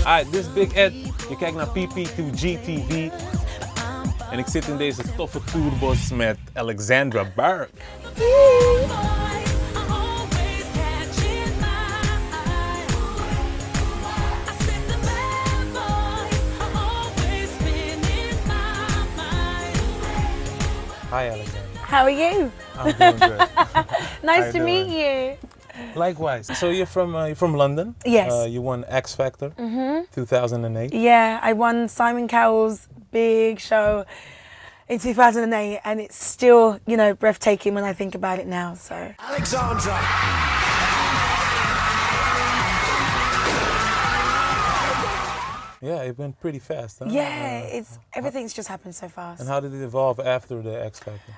Dit is Big Ed. Je kijkt naar PP2G TV. En ik zit in deze toffe tourbus met Alexandra Burke. Hi Alexandra. How are you? I'm doing good. Nice to meet you. Likewise. So you're from London? Yes. You won X Factor 2008. Yeah, I won Simon Cowell's big show in 2008, and it's still, you know, breathtaking when I think about it now. So. Alexandra. Yeah, it went pretty fast, huh? Yeah, everything's just happened so fast. And how did it evolve after the X Factor?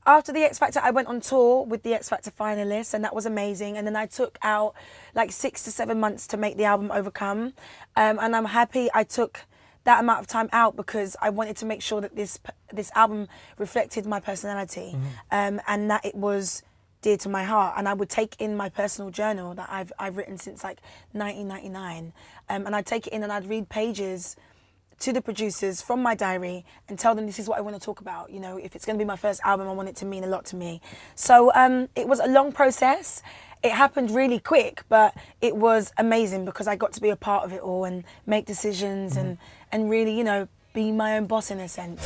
After the X Factor, I went on tour with the X Factor finalists, and that was amazing. And then I took out like 6 to 7 months to make the album Overcome. And I'm happy I took that amount of time out because I wanted to make sure that this album reflected my personality, and that it was dear to my heart, and I would take in my personal journal that I've written since like 1999, and I'd take it in and I'd read pages to the producers from my diary and tell them this is what I want to talk about. You know, if it's going to be my first album, I want it to mean a lot to me. So it was a long process. It happened really quick, but it was amazing because I got to be a part of it all and make decisions and really, you know, be my own boss in a sense.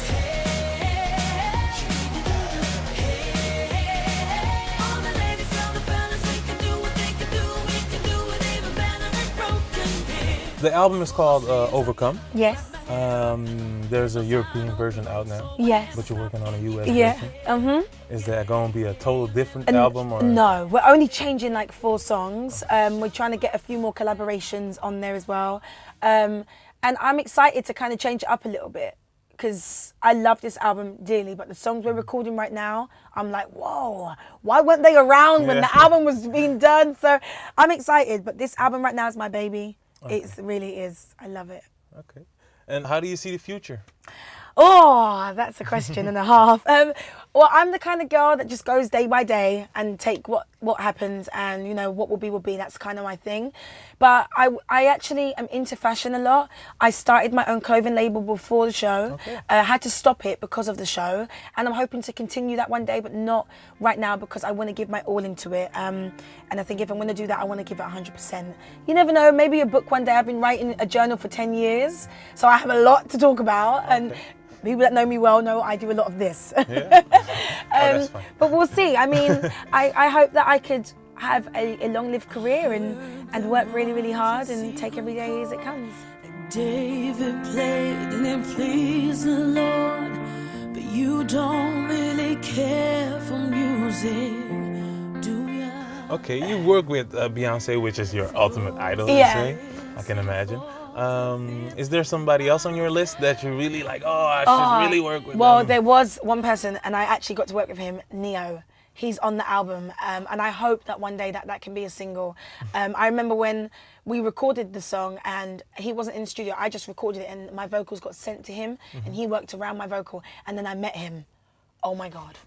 The album is called Overcome. Yes. There's a European version out now. Yes. But you're working on a US version. Is that going to be a total different album? Or? No, we're only changing like 4 songs. We're trying to get a few more collaborations on there as well. And I'm excited to kind of change it up a little bit because I love this album dearly, but the songs we're recording right now, I'm like, whoa, why weren't they around when the album was being done? So I'm excited, but this album right now is my baby. Okay. It really is. I love it. Okay. And how do you see the future? Oh, that's a question and a half. Well, I'm the kind of girl that just goes day by day and take what happens, and you know what will be. That's kind of my thing. But I actually am into fashion a lot. I started my own clothing label before the show. Okay. I had to stop it because of the show, and I'm hoping to continue that one day, but not right now because I want to give my all into it. And I think if I'm going to do that, I want to give it 100%. You never know, maybe a book one day. I've been writing a journal for 10 years, so I have a lot to talk about. Okay. And people that know me well know I do a lot of this. Yeah. That's fine. But we'll see. I mean, I hope that I could have a long-lived career and work really, really hard and take every day as it comes. David played and it pleased the Lord, but you don't really care for music, do ya? Okay, you work with Beyonce, which is your ultimate idol, you say? I can imagine. Is there somebody else on your list that you really like, oh, I should really work with Well, them? there was one person, and I actually got to work with him, Neo. He's on the album, and I hope that one day that can be a single. I remember when we recorded the song, and he wasn't in the studio. I just recorded it, and my vocals got sent to him, and he worked around my vocal, and then I met him. Oh my God.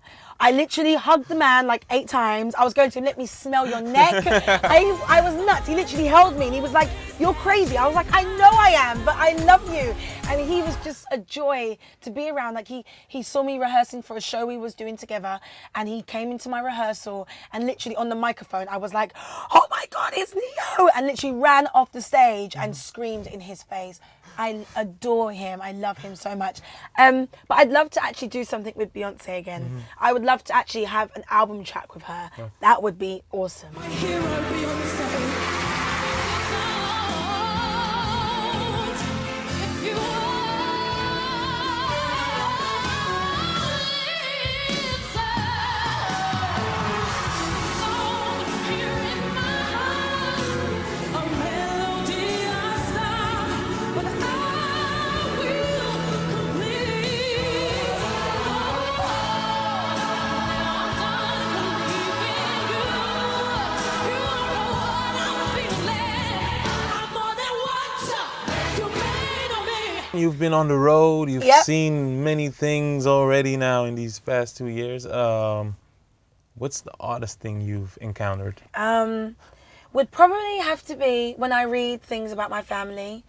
I literally hugged the man like 8 times. I was going to him, let me smell your neck. I was nuts. He literally held me and he was like, you're crazy. I was like, I know I am, but I love you. And he was just a joy to be around. Like he saw me rehearsing for a show we was doing together, and he came into my rehearsal, and literally on the microphone, I was like, oh my God, it's Neo. And literally ran off the stage and screamed in his face. I adore him. I love him so much. But I'd love to actually do something with Beyonce again. I would love to actually have an album track with her. Yeah. That would be awesome. My hero, Beyonce. You've been on the road, you've seen many things already now in these past 2 years. What's the oddest thing you've encountered? would probably have to be when I read things about my family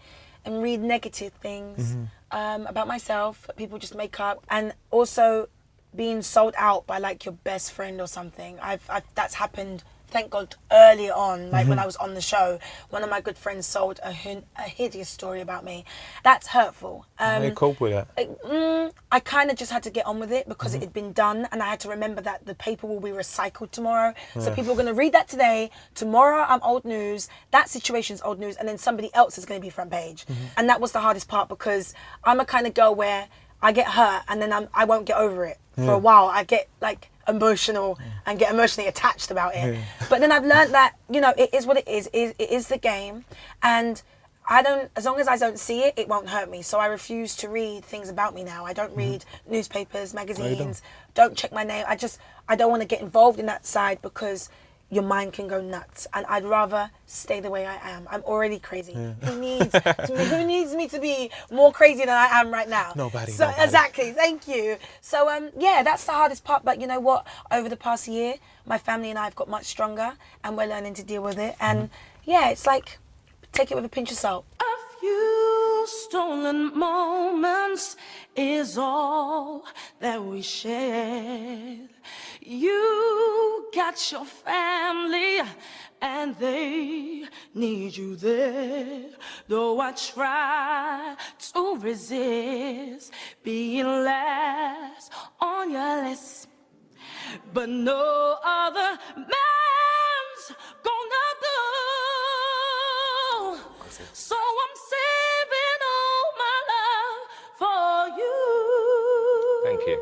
and read negative things about myself, people just make up, and also being sold out by like your best friend or something. That's happened, thank God, early on, like when I was on the show. One of my good friends sold a hideous story about me. That's hurtful. How do you cope with that? I kind of just had to get on with it because it had been done, and I had to remember that the paper will be recycled tomorrow. So people are going to read that today. Tomorrow I'm old news. That situation's old news, and then somebody else is going to be front page. And that was the hardest part, because I'm a kind of girl where I get hurt and then I won't get over it. For a while I get like emotional and get emotionally attached about it. But then I've learned that, you know, it is what it is. It is the game, and as long as I don't see it, it won't hurt me. So I refuse to read things about me now. I don't read newspapers, magazines, don't check my name. I don't want to get involved in that side, because your mind can go nuts, and I'd rather stay the way I am. I'm already crazy. Who needs me to be more crazy than I am right now? Nobody. Exactly. Thank you. So yeah, that's the hardest part. But you know what? Over the past year, my family and I have got much stronger, and we're learning to deal with it. And yeah, it's like, take it with a pinch of salt. A few stolen moments is all that we shared. You got your family and they need you there. Though I try to resist being last on your list, but no other man's gonna do. So I'm saving all my love for you. Thank you.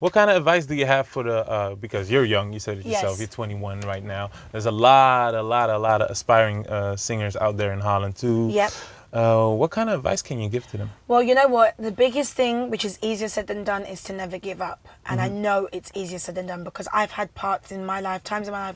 What kind of advice do you have for the, because you're young, you said it yourself, Yes. you're 21 right now. There's a lot of aspiring singers out there in Holland too. Yep. What kind of advice can you give to them? Well, you know what? The biggest thing, which is easier said than done, is to never give up. And I know it's easier said than done, because I've had times in my life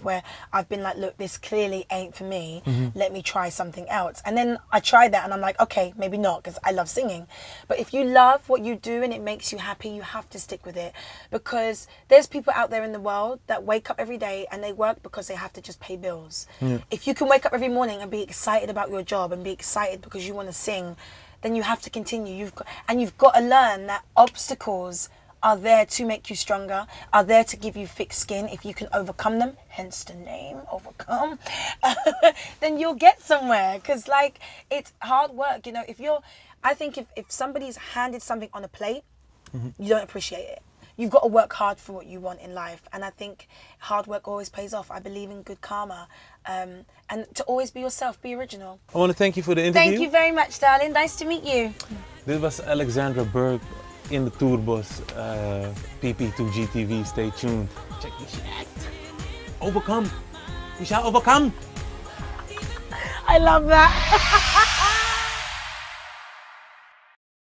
where I've been like, look, this clearly ain't for me. Let me try something else. And then I tried that and I'm like, okay, maybe not, because I love singing. But if you love what you do and it makes you happy, you have to stick with it. Because there's people out there in the world that wake up every day and they work because they have to just pay bills. If you can wake up every morning and be excited about your job and be excited because you want to sing, then you have to continue. You've got to learn that obstacles are there to make you stronger, are there to give you thick skin. If you can overcome them, hence the name, overcome, then you'll get somewhere. Because like, it's hard work, you know. I think if somebody's handed something on a plate, you don't appreciate it. You've got to work hard for what you want in life. And I think hard work always pays off. I believe in good karma. And to always be yourself, be original. I want to thank you for the interview. Thank you very much, darling. Nice to meet you. Dit was Alexandra Burke in de tourbus. PP2GTV, stay tuned. Check this shit out. Overcome. We shall overcome. I love that.